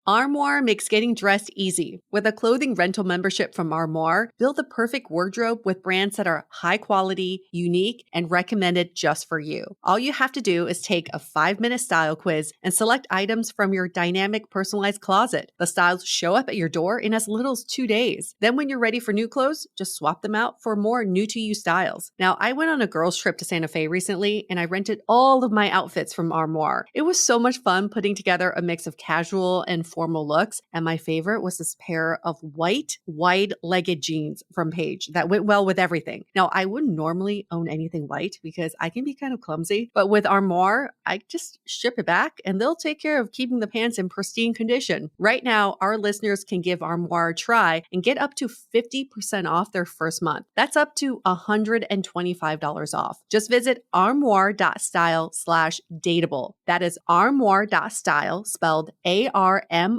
Armoire makes getting dressed easy. With a clothing rental membership from Armoire, build the perfect wardrobe with brands that are high quality, unique, and recommended just for you. All you have to do is take a 5-minute style quiz and select items from your dynamic personalized closet. The styles show up at your door in as little as 2 days. Then when you're ready for new clothes, just swap them out for more new to you styles. Now, I went on a girls trip to Santa Fe recently and I rented all of my outfits from Armoire. It was so much fun putting together a mix of casual and formal looks, and my favorite was this pair of white, wide-legged jeans from Paige that went well with everything. Now, I wouldn't normally own anything white because I can be kind of clumsy, but with Armoire, I just ship it back and they'll take care of keeping the pants in pristine condition. Right now, our listeners can give Armoire a try and get up to 50% off their first month. That's up to $125 off. Just visit armoire.style/dateable. That is armoire.style, spelled ARMOIRE.style/DATEABLE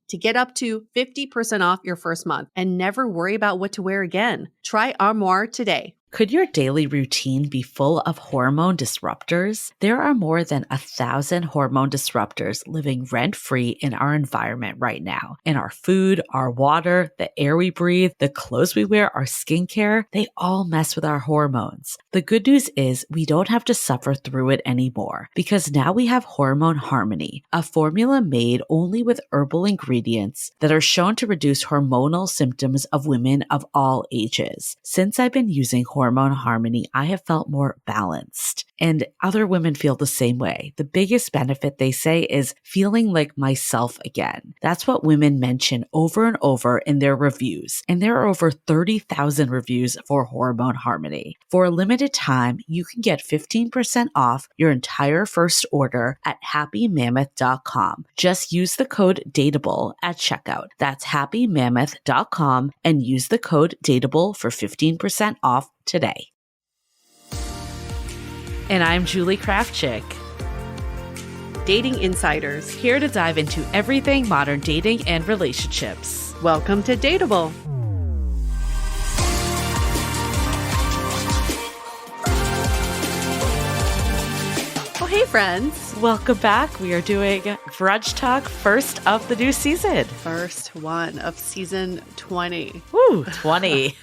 to get up to 50% off your first month and never worry about what to wear again. Try Armoire today. Could your daily routine be full of hormone disruptors? There are more than 1,000 hormone disruptors living rent-free in our environment right now. In our food, our water, the air we breathe, the clothes we wear, our skincare, they all mess with our hormones. The good news is we don't have to suffer through it anymore because now we have Hormone Harmony, a formula made only with herbal ingredients that are shown to reduce hormonal symptoms of women of all ages. Since I've been using Hormone Harmony, I have felt more balanced, and other women feel the same way. The biggest benefit, they say, is feeling like myself again. That's what women mention over and over in their reviews, and there are over 30,000 reviews for Hormone Harmony. For a limited time, you can get 15% off your entire first order at happymammoth.com. Just use the code DATEABLE at checkout. That's happymammoth.com and use the code DATEABLE for 15% off today. And I'm Julie Krafchick, Dating Insiders, here to dive into everything modern dating and relationships. welcome to Dateable. Oh, hey friends. Welcome back. We are doing Brunch Talk, first of the new season. First one of season 20. Woo, 20.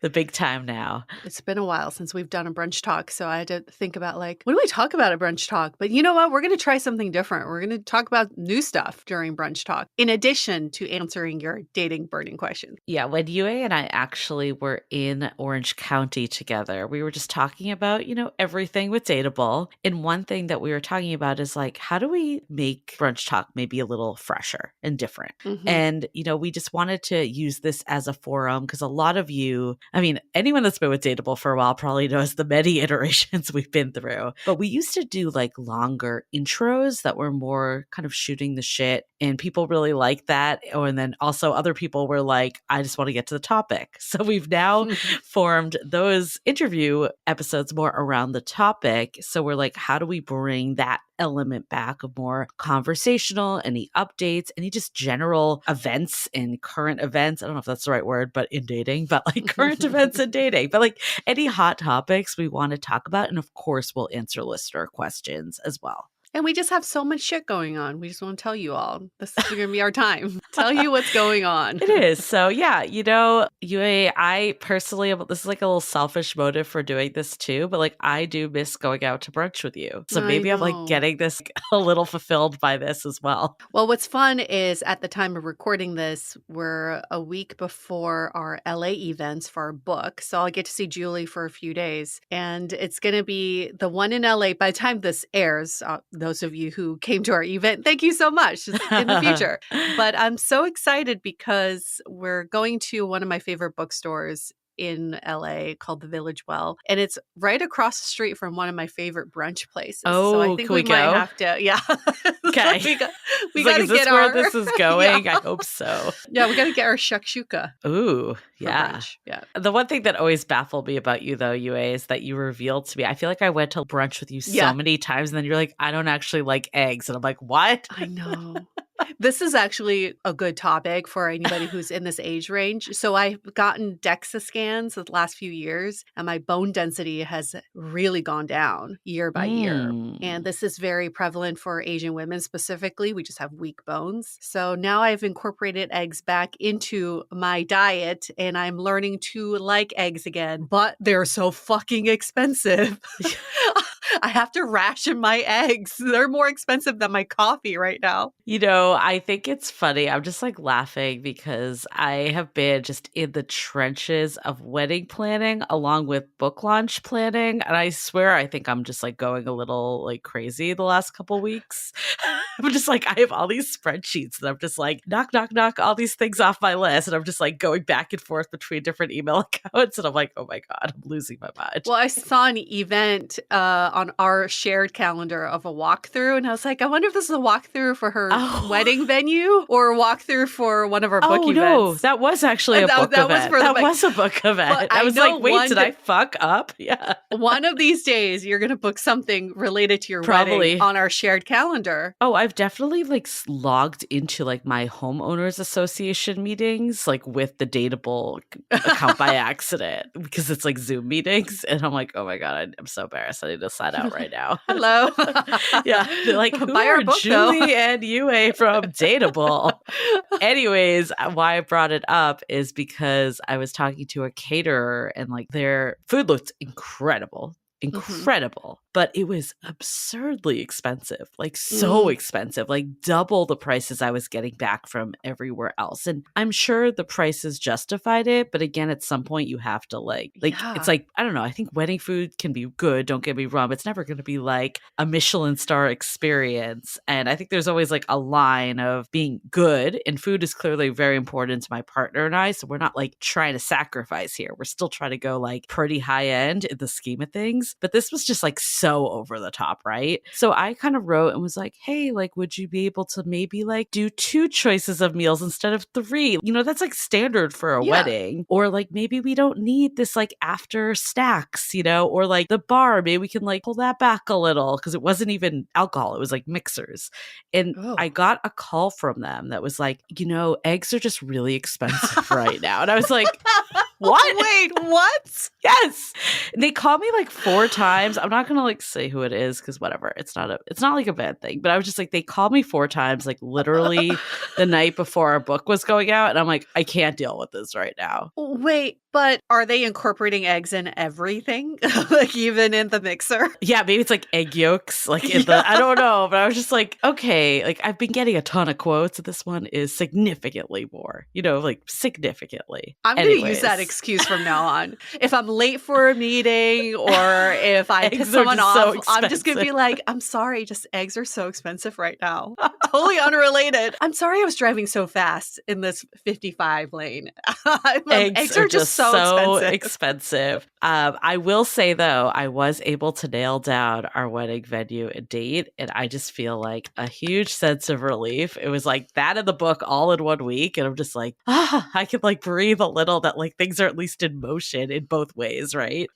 The big time now. It's been a while since we've done a brunch talk, so I had to think about what do we talk about at brunch talk? But you know what? We're going to try something different. We're going to talk about new stuff during brunch talk, in addition to answering your dating burning questions. Yeah, when Yue and I actually were in Orange County together, we were just talking about, everything with Dateable. And one thing that we were talking about is how do we make brunch talk maybe a little fresher and different? Mm-hmm. And, we just wanted to use this as a forum because a lot of you, anyone that's been with Dateable for a while probably knows the many iterations we've been through. But we used to do longer intros that were more kind of shooting the shit. And people really liked that. Oh, and then also other people were like, I just want to get to the topic. So we've now formed those interview episodes more around the topic. So we're like, how do we bring that element back of more conversational, any updates, any just general events and current events. I don't know if that's the right word, but in dating, but current events in dating, but any hot topics we want to talk about. And of course, we'll answer listener questions as well. And we just have so much shit going on. We just want to tell you all. This is going to be our time. Tell you what's going on. It is. So yeah, Yue, I personally, this is a little selfish motive for doing this too, but I do miss going out to brunch with you. So maybe I'm getting this a little fulfilled by this as well. Well, what's fun is at the time of recording this, we're a week before our LA events for our book. So I'll get to see Julie for a few days. And it's going to be the one in LA. By the time this airs, those of you who came to our event, thank you so much in the future. But I'm so excited because we're going to one of my favorite bookstores in LA called the Village Well, and it's right across the street from one of my favorite brunch places. Oh, so I think can we might go? have to, yeah. Okay. we got to get where this is going? Yeah. I hope so. Yeah, we got to get our shakshuka. Ooh, yeah. Brunch. Yeah. The one thing that always baffled me about you, though, Yue, is that you revealed to me. I feel like I went to brunch with you so many times, and then you're like, I don't actually like eggs, and I'm like, what? I know. This is actually a good topic for anybody who's in this age range. So I've gotten DEXA scans the last few years, and my bone density has really gone down year by year. And this is very prevalent for Asian women specifically. We just have weak bones. So now I've incorporated eggs back into my diet, and I'm learning to like eggs again, but they're so fucking expensive. I have to ration my eggs. They're more expensive than my coffee right now. You know, I think it's funny. I'm just like laughing because I have been just in the trenches of wedding planning along with book launch planning. And I swear, I think I'm just like going a little like crazy the last couple weeks. I'm just like, I have all these spreadsheets and I'm just like, knock, all these things off my list. And I'm just like going back and forth between different email accounts. And I'm like, oh my God, I'm losing my mind. Well, I saw an event on our shared calendar of a walkthrough. And I was like, I wonder if this is a walkthrough for her wedding venue or a walkthrough for one of our book events. No, that was actually a book event. That was a book event. I was like, wait, did I fuck up? Yeah. One of these days, you're going to book something related to your wedding on our shared calendar. Oh, I've definitely like logged into like my homeowners association meetings, like with the Dateable account by accident because it's like Zoom meetings. And I'm like, oh my God, I'm so embarrassed. I need to sign out right now. Hello. Yeah. They're like, who buy are book, Julie and Yue from Dateable? Anyways, why I brought it up is because I was talking to a caterer and like their food looked incredible. But it was absurdly expensive, like so expensive, like double the prices I was getting back from everywhere else. And I'm sure the prices justified it, but again, at some point you have to it's like, I don't know, I think wedding food can be good, don't get me wrong, but it's never going to be like a Michelin star experience. And I think there's always like a line of being good, and food is clearly very important to my partner and I, so we're not like trying to sacrifice here. We're still trying to go like pretty high end in the scheme of things. But this was just like so over the top, right? So I kind of wrote and was like, hey, like, would you be able to maybe like do 2 choices of meals instead of 3? You know, that's like standard for a wedding. Or like maybe we don't need this like after snacks, you know, or like the bar, maybe we can like pull that back a little because it wasn't even alcohol. It was like mixers. And I got a call from them that was like, you know, eggs are just really expensive right now. And I was like, what? Wait, what? Yes. And they called me like 4 times. I'm not going to like say who it is because whatever. It's not like a bad thing. But I was just like, they called me 4 times, like literally the night before our book was going out. And I'm like, I can't deal with this right now. Wait, but are they incorporating eggs in everything? Like even in the mixer? Yeah, maybe it's like egg yolks, like in the, I don't know. But I was just like, okay, like I've been getting a ton of quotes. This one is significantly more, you know, like significantly. I'm going to use that excuse from now on. If I'm late for a meeting or if I piss someone off, I'm just going to be like, I'm sorry, just eggs are so expensive right now. Totally unrelated. I'm sorry I was driving so fast in this 55 lane. Eggs are just so expensive. I will say though, I was able to nail down our wedding venue and date, and I just feel like a huge sense of relief. It was like that in the book all in one week, and I'm just like, I can like breathe a little that like things are at least in motion in both ways, right?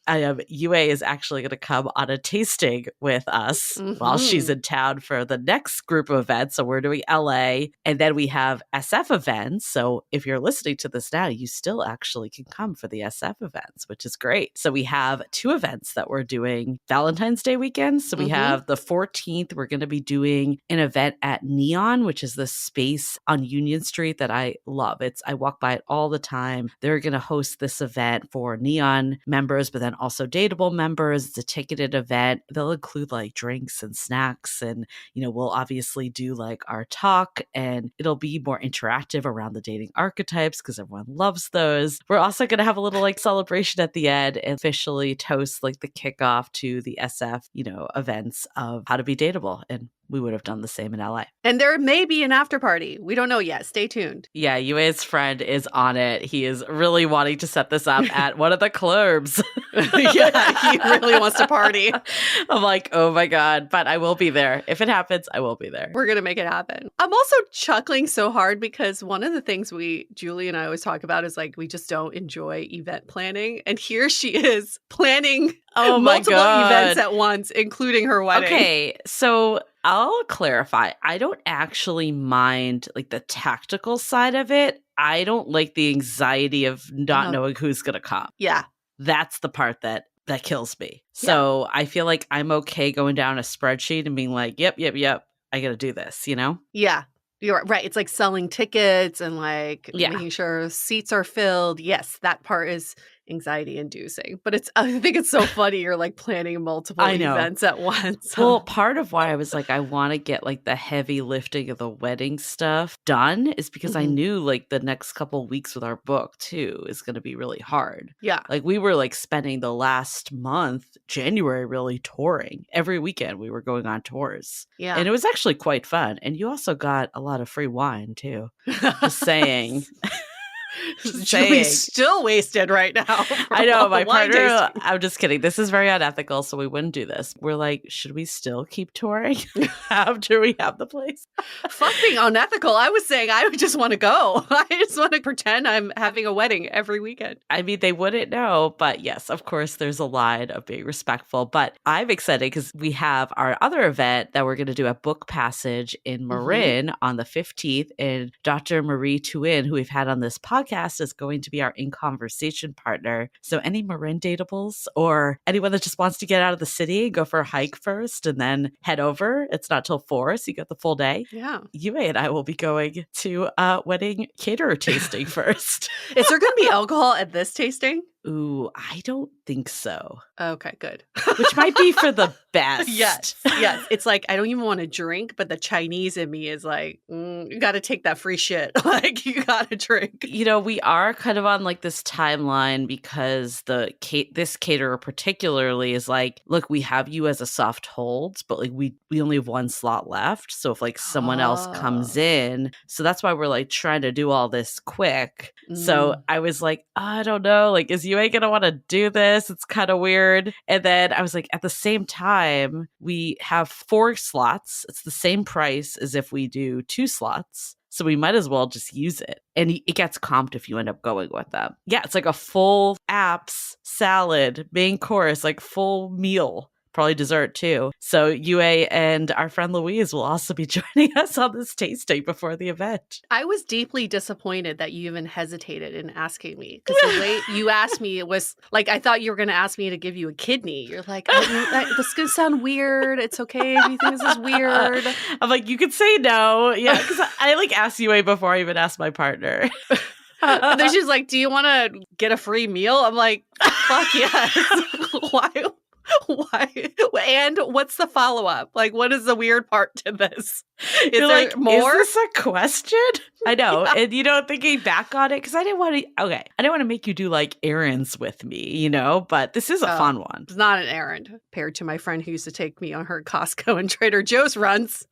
Yue is actually going to come on a tasting with us while she's in town for the next group of events. So we're doing LA, and then we have SF events. So if you're listening to this now, you still actually can come for the SF events, which is great. So we have 2 events that we're doing Valentine's Day weekend. So we have the 14th, we're going to be doing an event at Neon, which is the space on Union Street that I love. I walk by it all the time. They're going to host this event for Neon members, but then also Dateable members. It's a ticketed event. They'll include like drinks and snacks. And, you know, we'll obviously do like our talk, and it'll be more interactive around the dating archetypes because everyone loves those. We're also going to have a little like celebration at the end and officially toast like the kickoff to the SF, you know, events of How to Be Dateable. And we would have done the same in LA. And there may be an after party. We don't know yet. Stay tuned. Yeah, Yue's friend is on it. He is really wanting to set this up at one of the clubs. Yeah, he really wants to party. I'm like, oh my God. But I will be there. If it happens, I will be there. We're going to make it happen. I'm also chuckling so hard because one of the things Julie and I always talk about is like, we just don't enjoy event planning. And here she is planning multiple events at once, including her wedding. Okay, so I'll clarify. I don't actually mind like the tactical side of it. I don't like the anxiety of not knowing who's going to come. Yeah. That's the part that kills me. So I feel like I'm okay going down a spreadsheet and being like, yep, I got to do this, you know? Yeah. You're right. It's like selling tickets and like making sure seats are filled. Yes, that part is anxiety inducing. But I think it's so funny. You're like planning multiple events at once. Well, part of why I was like, I want to get like the heavy lifting of the wedding stuff done is because I knew like the next couple of weeks with our book too is going to be really hard. Yeah. Like we were like spending the last month, January, really touring. Every weekend we were going on tours. Yeah. And it was actually quite fun. And you also got a lot of free wine too. Just saying. Julie's still wasted right now. I know, my partner, I'm just kidding. This is very unethical, so we wouldn't do this. We're like, should we still keep touring after we have the place? Fuck being unethical. I was saying I would just want to go. I just want to pretend I'm having a wedding every weekend. I mean, they wouldn't know, but yes, of course, there's a line of being respectful. But I'm excited because we have our other event that we're going to do at Book Passage in Marin on the 15th. And Dr. Marie Tuin, who we've had on this podcast, is going to be our in conversation partner. So any Marin dateables or anyone that just wants to get out of the city and go for a hike first and then head over, it's not till 4, so you get the full day. Yeah. Yue and I will be going to a wedding caterer tasting first. Is there going to be alcohol at this tasting? Ooh, I don't think so. Okay, good. Which might be for the best. Yes. It's like, I don't even want to drink, but the Chinese in me is like, you got to take that free shit. Like, you got to drink. You know, we are kind of on like this timeline because this caterer particularly is like, look, we have you as a soft hold, but like we only have one slot left. So if like someone else comes in, so that's why we're like trying to do all this quick. So I was like, I don't know, like, is you ain't gonna want to do this? It's kind of weird. And then I was like, at the same time, we have 4 slots. It's the same price as if we do 2 slots. So we might as well just use it. And it gets comped if you end up going with them. Yeah, it's like a full apps, salad, main course, like full meal. Probably dessert too. So Yue and our friend Louise will also be joining us on this tasting before the event. I was deeply disappointed that you even hesitated in asking me because the way you asked me, it was like, I thought you were going to ask me to give you a kidney. You're like, this is going to sound weird. It's okay if you think this is weird. I'm like, you could say no. Yeah, because I like asked Yue before I even asked my partner. And then she's like, do you want to get a free meal? I'm like, fuck yes. Why? And what's the follow-up? Like, what is the weird part to this? Is You're there like, more? Is this a question? I know. Yeah. And, thinking back on it, because I didn't want to make you do like errands with me, but this is a fun one. It's not an errand compared to my friend who used to take me on her Costco and Trader Joe's runs.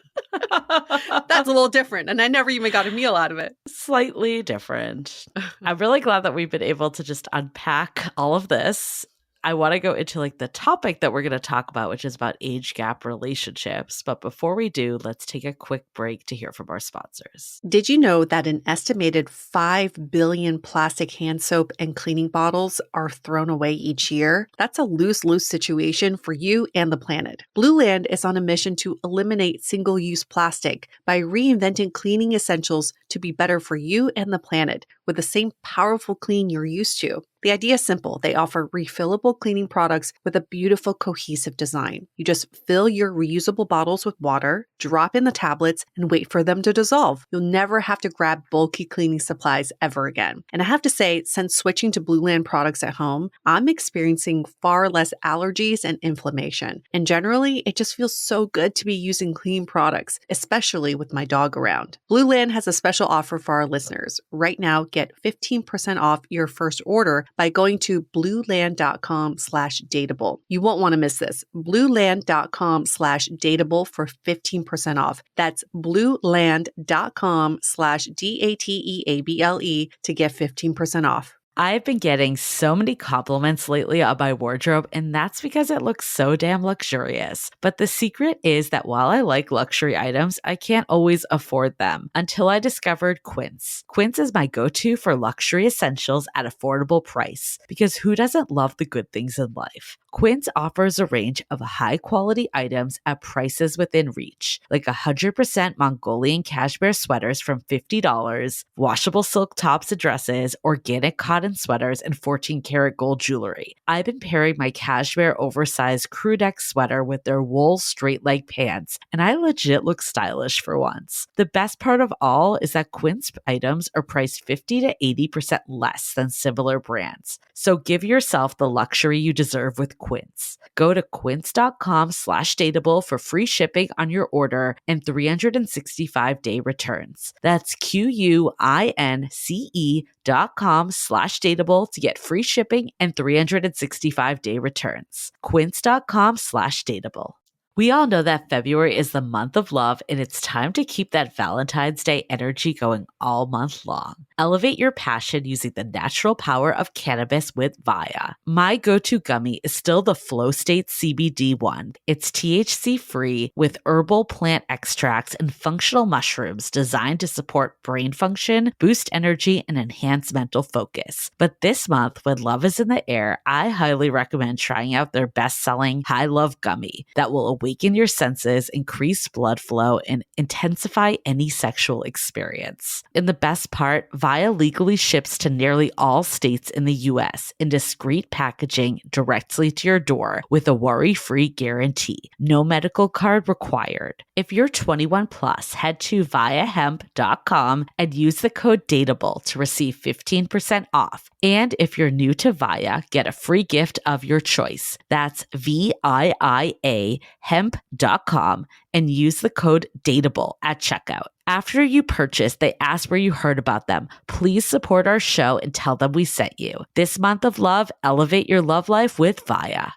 That's a little different. And I never even got a meal out of it. Slightly different. I'm really glad that we've been able to just unpack all of this. I want to go into like the topic that we're going to talk about, which is about age gap relationships. But before we do, let's take a quick break to hear from our sponsors. Did you know that an estimated 5 billion plastic hand soap and cleaning bottles are thrown away each year? That's a lose-lose situation for you and the planet. Blueland is on a mission to eliminate single-use plastic by reinventing cleaning essentials to be better for you and the planet with the same powerful clean you're used to. The idea is simple. They offer refillable cleaning products with a beautiful cohesive design. You just fill your reusable bottles with water, drop in the tablets, and wait for them to dissolve. You'll never have to grab bulky cleaning supplies ever again. And I have to say, since switching to Blueland products at home, I'm experiencing far less allergies and inflammation. And generally, it just feels so good to be using clean products, especially with my dog around. Blueland has a special offer for our listeners. Right now, get 15% off your first order by going to blueland.com/dateable. You won't want to miss this. blueland.com/dateable for 15% off. That's blueland.com/dateable to get 15% off. I've been getting so many compliments lately on my wardrobe, and that's because it looks so damn luxurious. But the secret is that while I like luxury items, I can't always afford them until I discovered Quince. Quince is my go-to for luxury essentials at affordable price because who doesn't love the good things in life? Quince offers a range of high-quality items at prices within reach, like 100% Mongolian cashmere sweaters from $50, washable silk tops and dresses, organic cotton sweaters, and 14-karat gold jewelry. I've been pairing my cashmere oversized crew neck sweater with their wool straight leg pants, and I legit look stylish for once. The best part of all is that Quince items are priced 50 to 80% less than similar brands. So give yourself the luxury you deserve with Quince. Go to quince.com/dateable for free shipping on your order and 365-day returns. That's QUINCE.com/dateable to get free shipping and 365-day returns. Quince.com/dateable. We all know that February is the month of love, and it's time to keep that Valentine's Day energy going all month long. Elevate your passion using the natural power of cannabis with Vaya. My go-to gummy is still the Flow State CBD one. It's THC-free with herbal plant extracts and functional mushrooms designed to support brain function, boost energy, and enhance mental focus. But this month, when love is in the air, I highly recommend trying out their best-selling High Love Gummy that will awaken your senses, increase blood flow, and intensify any sexual experience. And the best part, Vaya legally ships to nearly all states in the US in discreet packaging directly to your door with a worry-free guarantee. No medical card required. If you're 21 plus, head to viahemp.com and use the code DATEABLE to receive 15% off. And if you're new to Vaya, get a free gift of your choice. That's VIIA hemp.com and use the code DATEABLE at checkout. After you purchase, they ask where you heard about them. Please support our show and tell them we sent you. This month of love, elevate your love life with Vaya.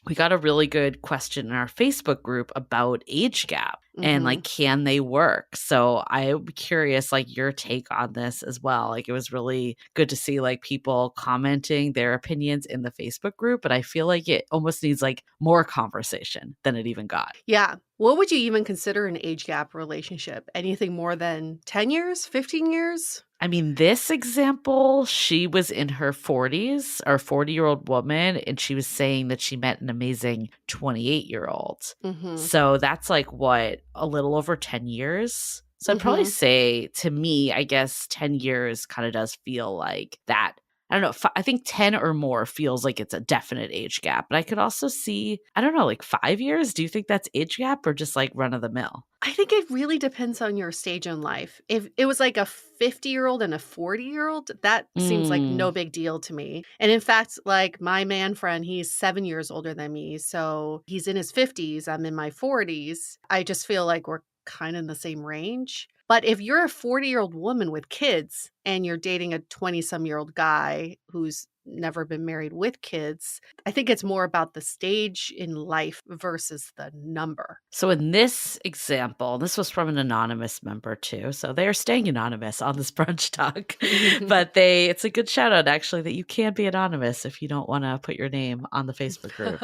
We got a really good question in our Facebook group about age gap and like, can they work? So I'm curious, like your take on this as well. Like it was really good to see like people commenting their opinions in the Facebook group, but I feel like it almost needs like more conversation than it even got. Yeah. What would you even consider an age gap relationship? Anything more than 10 years, 15 years? I mean, this example, she was in her 40s, or 40-year-old woman, and she was saying that she met an amazing 28-year-old. So that's like what, a little over 10 years? So I'd probably say, to me, I guess 10 years kind of does feel like that. I don't know. I think 10 or more feels like it's a definite age gap. But I could also see, I don't know, like 5 years. Do you think that's age gap or just like run of the mill? I think it really depends on your stage in life. If it was like a 50-year-old and a 40-year-old, that seems like no big deal to me. And in fact, like my man friend, he's 7 years older than me. So he's in his 50s. I'm in my 40s. I just feel like we're kind of in the same range. But if you're a 40-year-old woman with kids and you're dating a 20-some-year-old guy who's never been married with kids, I think it's more about the stage in life versus the number. So in this example, this was from an anonymous member too. So they are staying anonymous on this brunch talk, but it's a good shout out actually that you can be anonymous if you don't want to put your name on the Facebook group.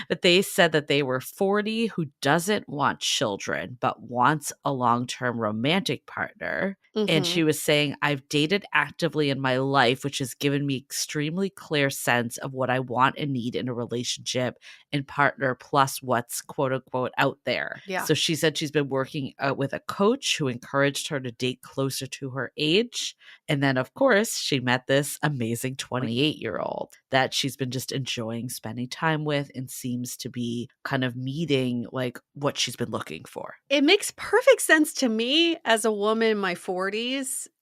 But they said that they were 40 who doesn't want children, but wants a long-term romantic partner. And she was saying, I've dated actively in my life, which has given me extremely clear sense of what I want and need in a relationship and partner, plus what's quote unquote out there. Yeah. So she said she's been working with a coach who encouraged her to date closer to her age. And then, of course, she met this amazing 28-year-old that she's been just enjoying spending time with and seems to be kind of meeting like what she's been looking for. It makes perfect sense to me as a woman in my 40s.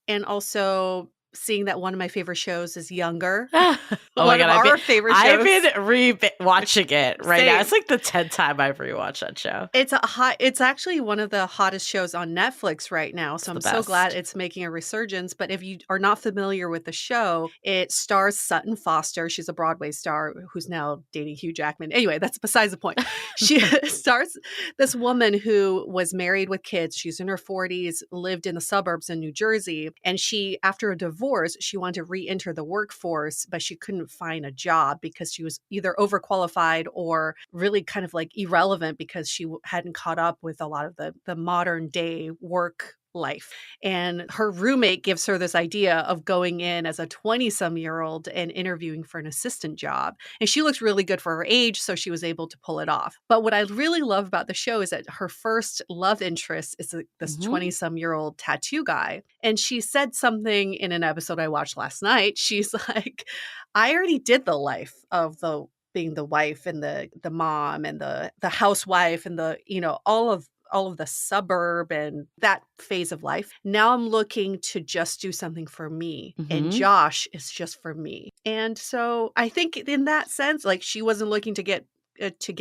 And also seeing that one of my favorite shows is Younger. Oh one of our favorite shows. I've been re-watching it right Same. now. It's like the 10th time I've rewatched that show. It's actually one of the hottest shows on Netflix right now. So I'm so glad it's making a resurgence. But if you are not familiar with the show, it stars Sutton Foster. She's a Broadway star who's now dating Hugh Jackman. Anyway, that's besides the point. She stars this woman who was married with kids. She's in her 40s, lived in the suburbs in New Jersey. And she, after a divorce, she wanted to re-enter the workforce, but she couldn't find a job because she was either overqualified or really kind of like irrelevant because she hadn't caught up with a lot of the modern day work life. And her roommate gives her this idea of going in as a 20-some-year-old and interviewing for an assistant job. And she looks really good for her age, so she was able to pull it off. But what I really love about the show is that her first love interest is this 20-some-year-old tattoo guy. And she said something in an episode I watched last night. She's like, I already did the life of being the wife and the mom and the housewife and the, all of the suburb and that phase of life. Now I'm looking to just do something for me. And Josh is just for me. And so I think in that sense, like, she wasn't looking to get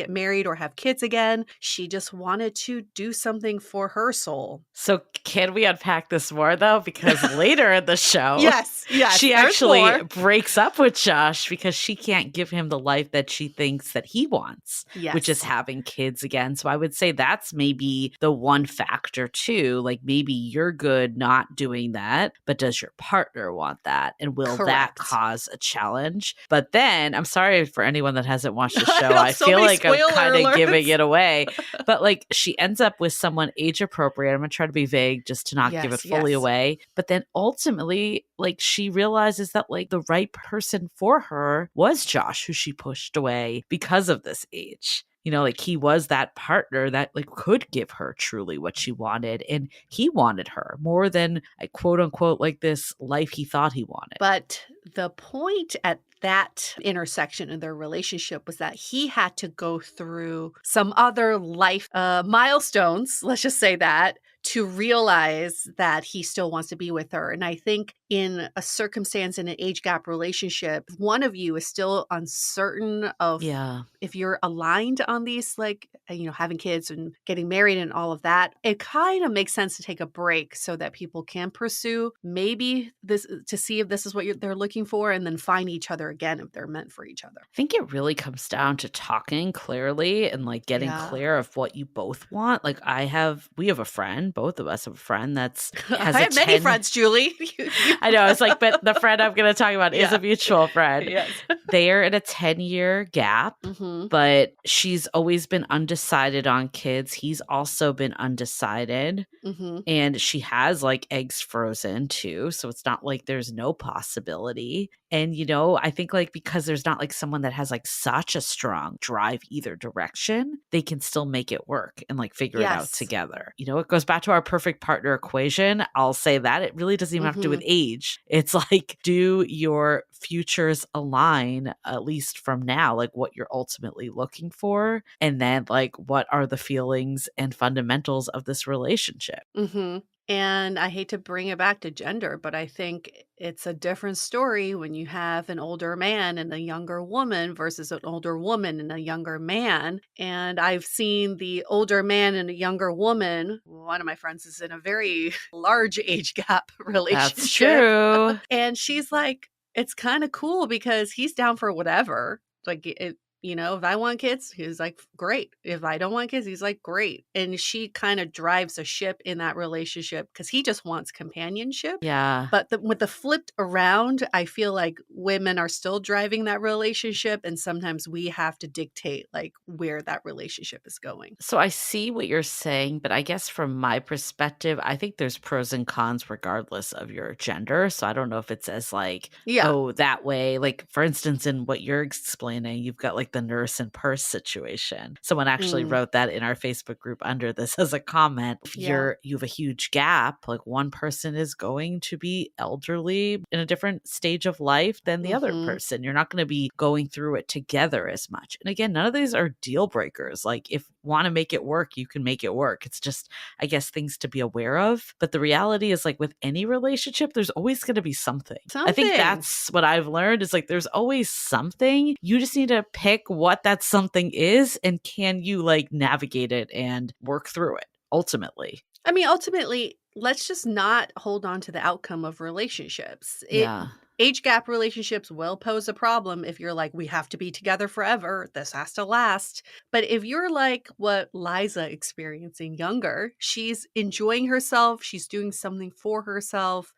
married or have kids again. She just wanted to do something for her soul. So can we unpack this more, though? Because later in the show, yes, she actually breaks up with Josh because she can't give him the life that she thinks that he wants, which is having kids again. So I would say that's maybe the one factor too. Like, maybe you're good not doing that, but does your partner want that? And will that cause a challenge? But then, I'm sorry for anyone that hasn't watched the show. I feel like I'm kind of giving it away. But like, she ends up with someone age appropriate. I'm going to try to be vague just to not give it fully away. But then ultimately, like, she realizes that like the right person for her was Josh, who she pushed away because of this age. Like, he was that partner that like could give her truly what she wanted. And he wanted her more than quote unquote like this life he thought he wanted. But the point at that intersection in their relationship was that he had to go through some other life milestones, let's just say that, to realize that he still wants to be with her. And I think in a circumstance, in an age gap relationship, one of you is still uncertain of if you're aligned on these, like, having kids and getting married and all of that. It kind of makes sense to take a break so that people can pursue maybe this, to see if this is what they're looking for, and then find each other again if they're meant for each other. I think it really comes down to talking clearly and like getting clear of what you both want. Like, we have a friend, both of us have a friend has I have many friends, Julie. I know. It's like, but the friend I'm going to talk about is a mutual friend. Yes. They're in a 10-year gap, but she's always been undecided on kids. He's also been undecided. And she has like eggs frozen too. So it's not like there's no possibility. And, I think like because there's not like someone that has like such a strong drive either direction, they can still make it work and like figure it out together. It goes back to our perfect partner equation. I'll say that it really doesn't even have to do with age. It's like, do your futures align, at least from now, like what you're ultimately looking for? And then like, what are the feelings and fundamentals of this relationship? And I hate to bring it back to gender, but I think it's a different story when you have an older man and a younger woman versus an older woman and a younger man. And I've seen the older man and a younger woman. One of my friends is in a very large age gap relationship. That's true. And she's like, it's kind of cool because he's down for whatever. Like, if I want kids, he's like, great. If I don't want kids, he's like, great. And she kind of drives a ship in that relationship because he just wants companionship. Yeah. But with the flipped around, I feel like women are still driving that relationship. And sometimes we have to dictate like where that relationship is going. So I see what you're saying, but I guess from my perspective, I think there's pros and cons regardless of your gender. So I don't know if it's as like, oh, that way. Like, for instance, in what you're explaining, you've got like the nurse and purse situation. Someone actually wrote that in our Facebook group under this as a comment. If you have a huge gap, like one person is going to be elderly in a different stage of life than the other person. You're not going to be going through it together as much. And again, none of these are deal breakers. Like, if you want to make it work, you can make it work. It's just, I guess, things to be aware of. But the reality is, like with any relationship, there's always going to be something. I think that's what I've learned is like, there's always something. You just need to pick what that something is, and can you like navigate it and work through it ultimately. I mean, ultimately, let's just not hold on to the outcome of relationships. Age gap relationships will pose a problem if you're like, we have to be together forever. This has to last. But if you're like what Liza experiencing younger, she's enjoying herself. She's doing something for herself.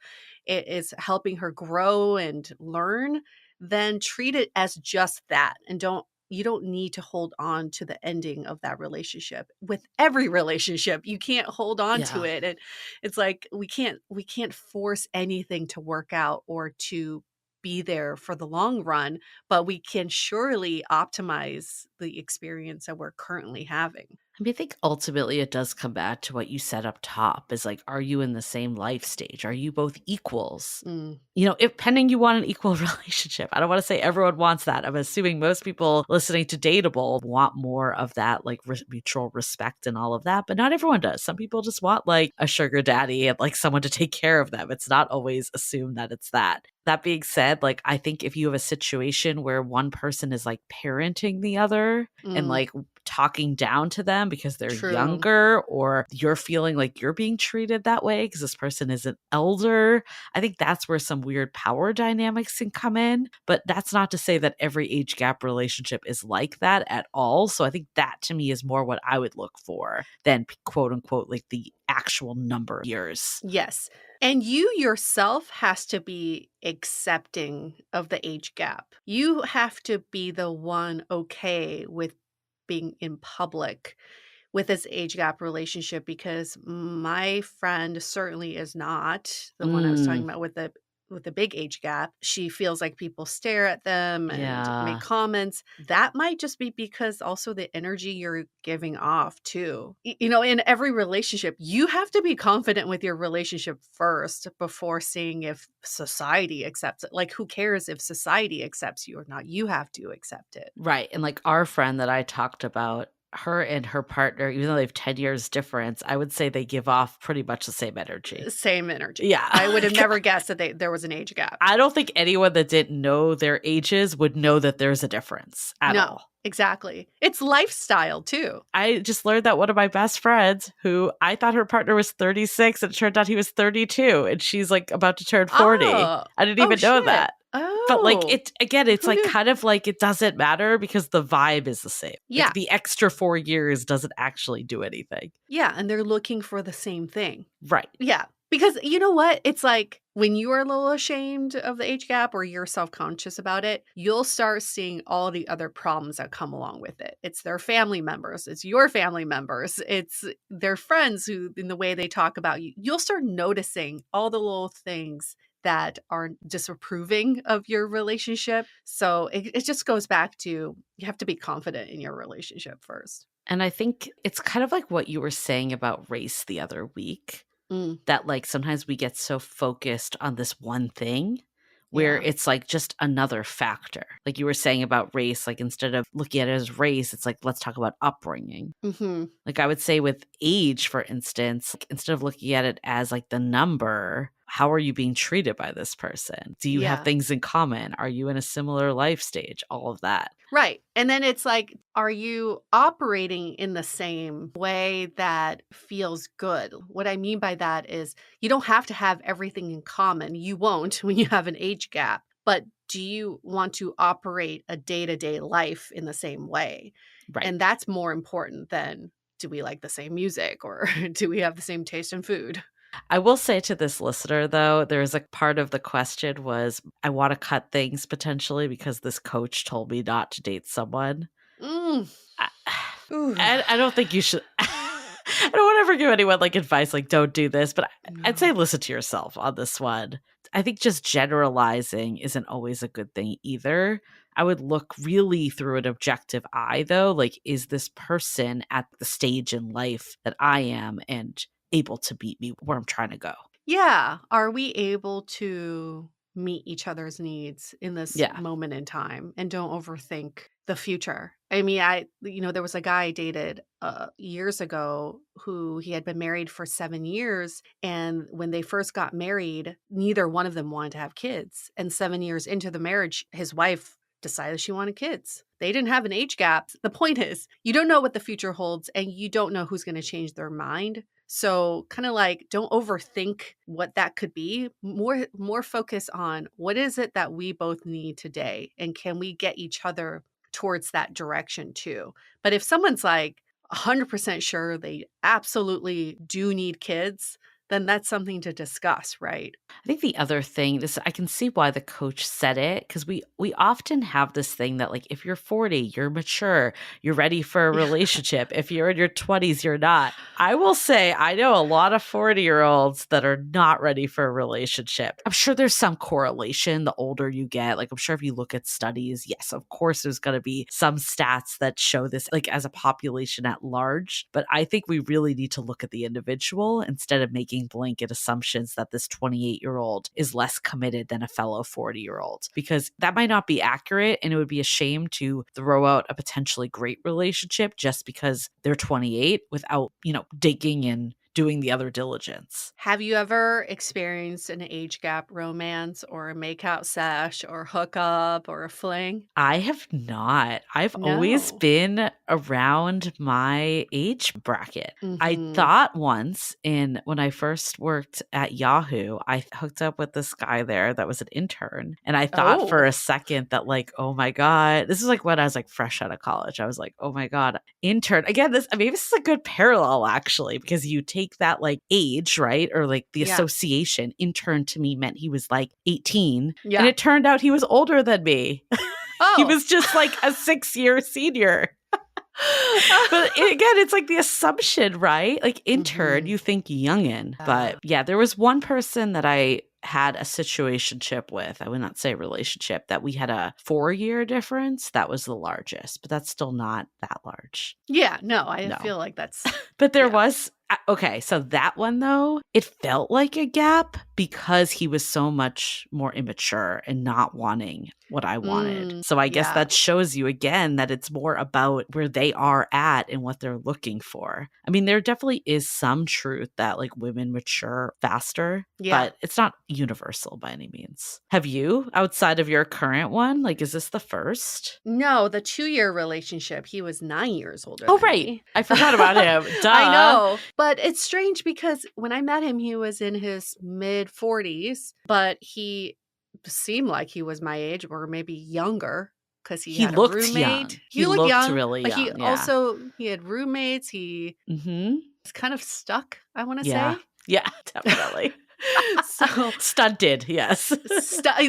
It is helping her grow and learn. Then treat it as just that, and don't you don't need to hold on to the ending of that relationship. With every relationship, you can't hold on to Yeah. it. And it's like we can't force anything to work out or to be there for the long run, but we can surely optimize the experience that we're currently having. I mean, I think ultimately it does come back to what you said up top is like, are you in the same life stage? Are you both equals? Mm, If pending you want an equal relationship. I don't want to say everyone wants that. I'm assuming most people listening to Dateable want more of that, like mutual respect and all of that, but not everyone does. Some people just want like a sugar daddy and like someone to take care of them. It's not always assumed that it's that. That being said, like I think if you have a situation where one person is like parenting the other and mm, like talking down to them because they're true. younger, or you're feeling like you're being treated that way because this person is an elder, I think that's where some weird power dynamics can come in. But that's not to say that every age gap relationship is like that at all. So I think that to me is more what I would look for than quote unquote like the actual number of years. Yes. And you yourself has to be accepting of the age gap. You have to be the one okay with being in public with this age gap relationship, because my friend certainly is not the one I was talking Mm, about with the big age gap. She feels like people stare at them and make yeah. comments. That might just be because also the energy you're giving off too. In every relationship, you have to be confident with your relationship first before seeing if society accepts it. Like, who cares if society accepts you or not? You have to accept it. Right. And like our friend that I talked about, her and her partner, even though they have 10 years difference, I would say they give off pretty much the same energy. Same energy. Yeah. I would have never guessed that there was an age gap. I don't think anyone that didn't know their ages would know that there's a difference at No, all. exactly. It's lifestyle too. I just learned that one of my best friends, who I thought her partner was 36, and it turned out he was 32, and she's like about to turn 40. Oh. I didn't Oh, even know shit. that. But like Oh. it again, it's Who like knew? kind of like it doesn't matter because the vibe is the same. Yeah. Like the extra 4 years doesn't actually do anything. Yeah, and they're looking for the same thing. Right. Yeah. Because you know what? It's like when you are a little ashamed of the age gap or you're self-conscious about it, you'll start seeing all the other problems that come along with it. It's their family members, it's your family members, it's their friends who, in the way they talk about you, you'll start noticing all the little things that are disapproving of your relationship. So it just goes back to you have to be confident in your relationship first. And I think it's kind of like what you were saying about race the other week, Mm, that like sometimes we get so focused on this one thing where yeah. it's like just another factor. Like you were saying about race, like instead of looking at it as race, it's like, let's talk about upbringing. Hmm. Like I would say with age, for instance, like, instead of looking at it as like the number, how are you being treated by this person? Do you have Yeah. things in common? Are you in a similar life stage? All of that. Right. And then it's like, are you operating in the same way that feels good? What I mean by that is you don't have to have everything in common. You won't when you have an age gap. But do you want to operate a day to day life in the same way? Right. And that's more important than do we like the same music or do we have the same taste in food? I will say to this listener, though, there's a part of the question was, I want to cut things potentially because this coach told me not to date someone. Mm. I, Ooh. I don't think you should. I don't want to ever give anyone like advice like don't do this, but I'd say No. listen to yourself on this one. I think just generalizing isn't always a good thing either. I would look really through an objective eye, though. Like, is this person at the stage in life that I am and able to beat me where I'm trying to go? Yeah. Are we able to meet each other's needs in this Yeah. moment in time and don't overthink the future? I mean, there was a guy I dated years ago who he had been married for 7 years. And when they first got married, neither one of them wanted to have kids. And 7 years into the marriage, his wife decided she wanted kids. They didn't have an age gap. The point is, you don't know what the future holds and you don't know who's going to change their mind. So kind of like don't overthink what that could be. More focus on what is it that we both need today and can we get each other towards that direction too. But if someone's like 100% sure they absolutely do need kids, then that's something to discuss, right? I think the other thing, this I can see why the coach said it, because we often have this thing that, like, if you're 40, you're mature, you're ready for a relationship. If you're in your 20s, you're not. I will say I know a lot of 40-year-olds that are not ready for a relationship. I'm sure there's some correlation the older you get. Like, I'm sure if you look at studies, yes, of course there's going to be some stats that show this, like, as a population at large. But I think we really need to look at the individual instead of making blanket assumptions that this 28-year-old is less committed than a fellow 40-year-old, because that might not be accurate, and it would be a shame to throw out a potentially great relationship just because they're 28 without, digging and doing the other diligence. Have you ever experienced an age gap romance or a makeout sesh or hookup or a fling? I have not. I've always No. been around my age bracket. I Mhm. thought once when I first worked at Yahoo, I hooked up with this guy there that was an intern. And I thought for Oh. a second that, like, oh my God, this is like when I was like fresh out of college. I was like, oh my God, intern. Again, this is a good parallel actually, because you take that like age, right? Or like the Yeah. association. Intern to me meant he was like 18. Yeah. And it turned out he was older than me. Oh. He was just like a 6-year senior. But again, it's like the assumption, right? Like intern, Mhm. you think youngin. But yeah, there was one person that I had a situationship with. I would not say relationship, that we had a 4-year difference. That was the largest, but that's still not that large. Yeah, no, I No. feel like that's But there yeah. was, okay, so that one though, it felt like a gap because he was so much more immature and not wanting what I wanted. So I guess yeah. that shows you again that it's more about where they are at and what they're looking for. I mean, there definitely is some truth that like women mature faster, Yeah. but it's not universal by any means. Have you, outside of your current one, like, is this the first? No, the 2-year relationship, he was 9 years older Oh, than right. me. I forgot about him. Duh. I know. But it's strange because when I met him, he was in his mid-40s, but he seemed like he was my age or maybe younger because he He had a looked roommate. young. He looked looked young, really but he young, yeah. he had roommates. He Mm-hmm. was kind of stuck, I want to Yeah. say. Yeah, definitely. So Stunted, yes.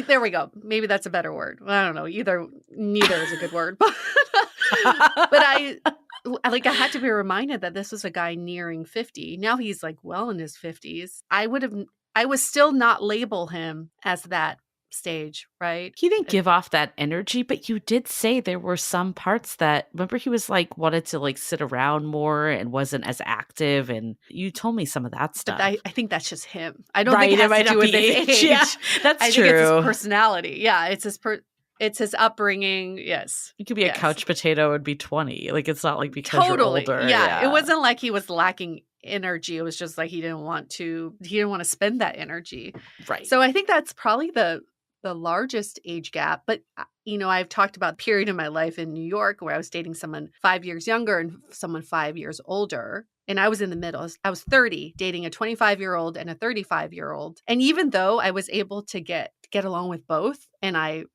there we go. Maybe that's a better word. I don't know. Neither is a good word. But I had to be reminded that this was a guy nearing 50. Now he's like well in his 50s. I would still not label him as that stage, right? He didn't give off that energy, but you did say there were some parts that, remember, he was like wanted to like sit around more and wasn't as active, and you told me some of that stuff. But I think that's just him. I don't think it has might to do not with be his age. Yeah, that's I true. think it's his personality. Yeah, it's his upbringing. Yes. You could be a couch potato and be 20. Like, it's not like because Totally. you're older. Yeah. It wasn't like he was lacking energy. It was just like he didn't want to spend that energy. Right. So I think that's probably the largest age gap. But, I've talked about the period in my life in New York where I was dating someone 5 years younger and someone 5 years older. And I was in the middle. I was 30, dating a 25-year-old and a 35-year-old. And even though I was able to get along with both, and I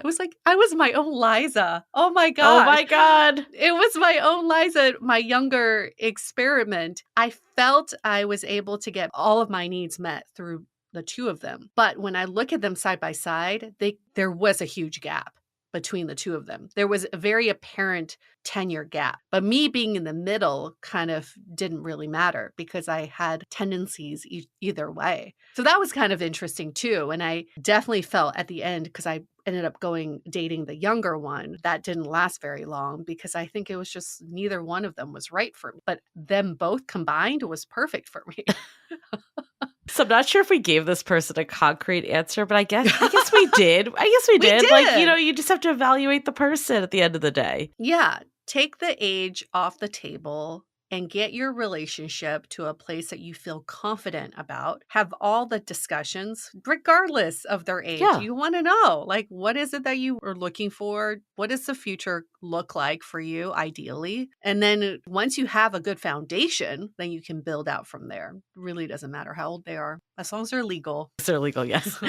was like, I was my own Liza. Oh my God. Oh my God. It was my own Liza, my younger experiment. I felt I was able to get all of my needs met through the two of them. But when I look at them side by side, there was a huge gap between the two of them. There was a very apparent 10-year gap. But me being in the middle kind of didn't really matter because I had tendencies either way. So that was kind of interesting too. And I definitely felt at the end, because I ended up dating the younger one, that didn't last very long because I think it was just neither one of them was right for me. But them both combined was perfect for me. So I'm not sure if we gave this person a concrete answer, but I guess we did. I guess we did. Like, you just have to evaluate the person at the end of the day. Yeah. Take the age off the table and get your relationship to a place that you feel confident about. Have all the discussions, regardless of their age. Yeah. You want to know, like, what is it that you are looking for? What does the future look like for you, ideally? And then once you have a good foundation, then you can build out from there. It really doesn't matter how old they are, as long as they're legal. They're legal, yes.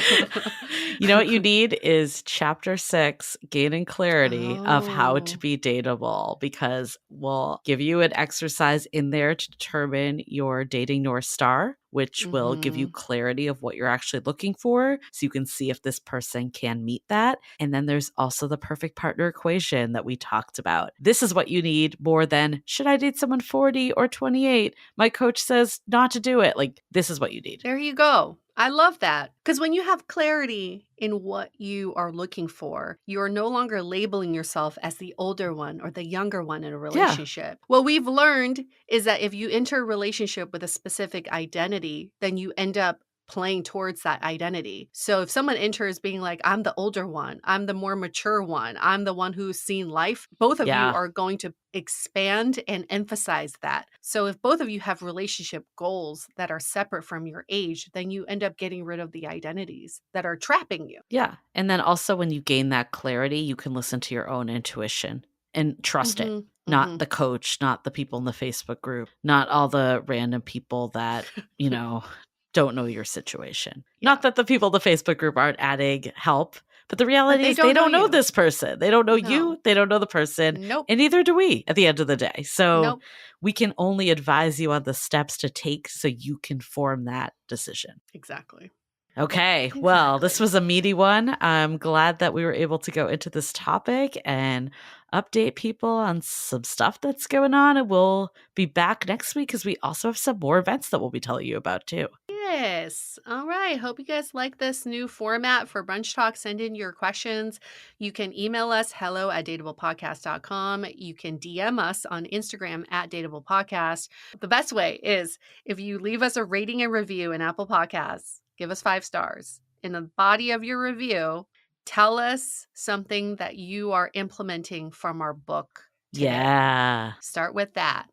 You know what you need is chapter 6, gaining clarity of how to be dateable, because we'll give you an exercise in there to determine your dating North Star. which will give you clarity of what you're actually looking for so you can see if this person can meet that. And then there's also the perfect partner equation that we talked about. This is what you need more than, should I date someone 40 or 28? My coach says not to do it. Like, this is what you need. There you go. I love that. Because when you have clarity in what you are looking for, you are no longer labeling yourself as the older one or the younger one in a relationship. What we've learned is that if you enter a relationship with a specific identity, then you end up playing towards that identity. So if someone enters being like, I'm the older one, I'm the more mature one, I'm the one who's seen life, both of you are going to expand and emphasize that. So if both of you have relationship goals that are separate from your age, then you end up getting rid of the identities that are trapping you. Yeah. And then also when you gain that clarity, you can listen to your own intuition and trust it. Not the coach, not the people in the Facebook group, not all the random people that, you know, don't know your situation. Not that the people in the Facebook group aren't adding help, but the reality is they don't know this person. They don't know you. They don't know the person. And neither do we at the end of the day. So we can only advise you on the steps to take so you can form that decision. Exactly. Okay. Well, this was a meaty one. I'm glad that we were able to go into this topic and update people on some stuff that's going on. And we'll be back next week because we also have some more events that we'll be telling you about too. Yes. All right. Hope you guys like this new format for Brunch Talk. Send in your questions. You can email us hello@dateablepodcast.com. You can DM us on Instagram @dateablepodcast. The best way is if you leave us a rating and review in Apple Podcasts, give us 5 stars. In the body of your review, tell us something that you are implementing from our book today. Yeah. Start with that.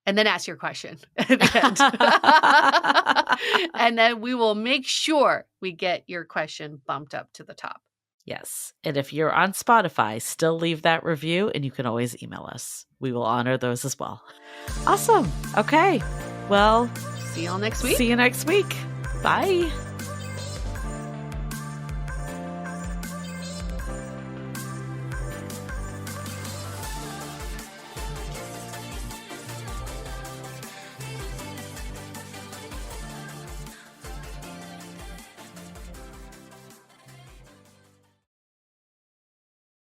And then ask your question at the end. And then we will make sure we get your question bumped up to the top. Yes. And if you're on Spotify, still leave that review and you can always email us. We will honor those as well. Awesome. Okay. Well, see y'all next week. See you next week. Bye.